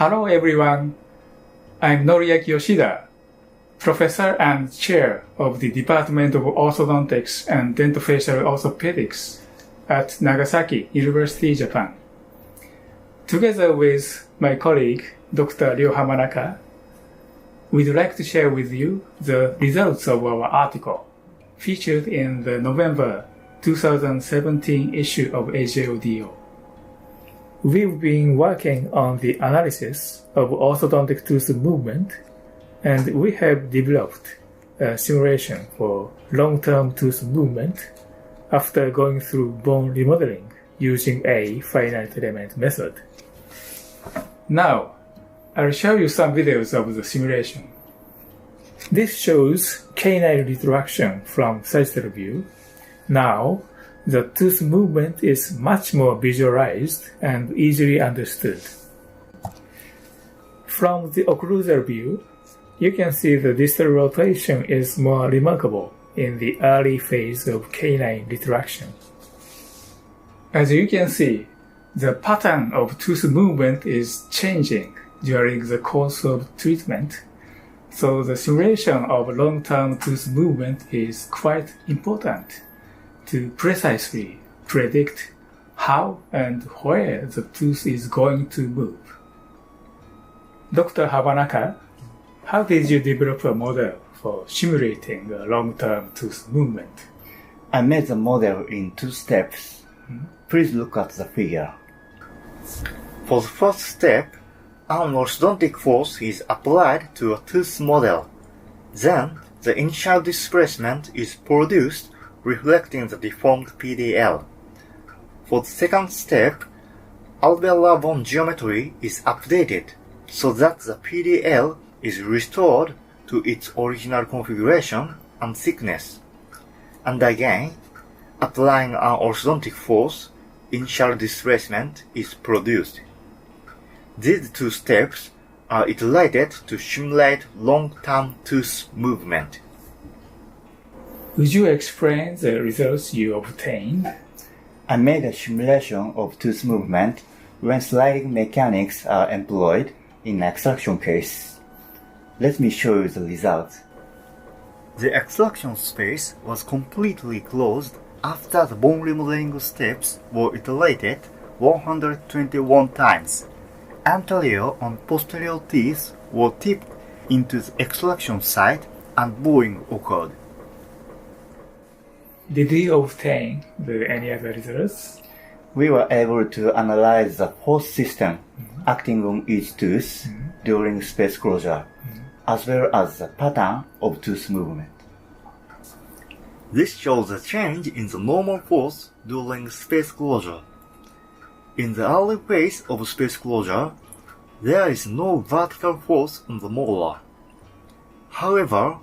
Hello everyone, I'm Noriaki Yoshida, Professor and Chair of the Department of Orthodontics and Dentofacial Orthopedics at Nagasaki University, Japan. Together with my colleague, Dr. Ryo Hamanaka, we'd like to share with you the results of our article featured in the November 2017 issue of AJODO. We've been working on the analysis of orthodontic tooth movement, and we have developed a simulation for long-term tooth movement after going through bone remodeling using a finite element method. Now, I'll show you some videos of the simulation. This shows canine retraction from sagittal view. Now, the tooth movement is much more visualized and easily understood. From the occlusal view, you can see the distal rotation is more remarkable in the early phase of canine retraction. As you can see, the pattern of tooth movement is changing during the course of treatment, so the simulation of long-term tooth movement is quite important to precisely predict how and where the tooth is going to move. Dr. Hamanaka, how did you develop a model for simulating a long-term tooth movement? I made the model in 2 steps. Please look at the figure. For the first step, an orthodontic force is applied to a tooth model. Then, the initial displacement is produced reflecting the deformed PDL. For the second step, alveolar bone geometry is updated so that the PDL is restored to its original configuration and thickness. And again, applying an orthodontic force, initial displacement is produced. These 2 steps are iterated to simulate long-term tooth movement. Would you explain the results you obtained? I made a simulation of tooth movement when sliding mechanics are employed in extraction case. Let me show you the results. The extraction space was completely closed after the bone remodeling steps were iterated 121 times. Anterior and posterior teeth were tipped into the extraction site and bowing occurred. Did you obtain any other results? We were able to analyze the force system acting on each tooth during space closure, as well as the pattern of tooth movement. This shows a change in the normal force during space closure. In the early phase of space closure, there is no vertical force on the molar. However,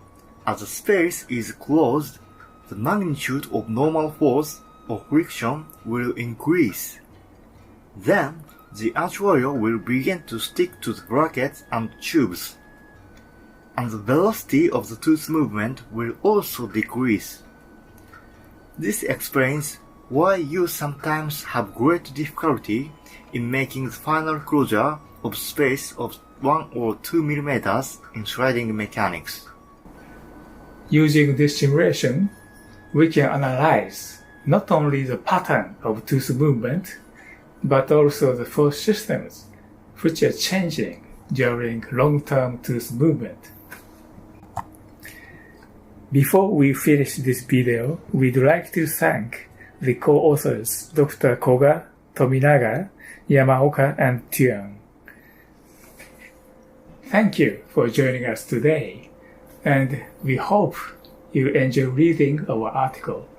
as the space is closed, the magnitude of normal force or friction will increase. Then, the archwire will begin to stick to the brackets and tubes, and the velocity of the tooth movement will also decrease. This explains why you sometimes have great difficulty in making the final closure of space of 1 or 2 millimeters in sliding mechanics. Using this simulation, we can analyze not only the pattern of tooth movement, but also the force systems which are changing during long-term tooth movement. Before we finish this video, we'd like to thank the co-authors Dr. Koga, Tominaga, Yamaoka, and Tuan. Thank you for joining us today, and we hope you enjoy reading our article.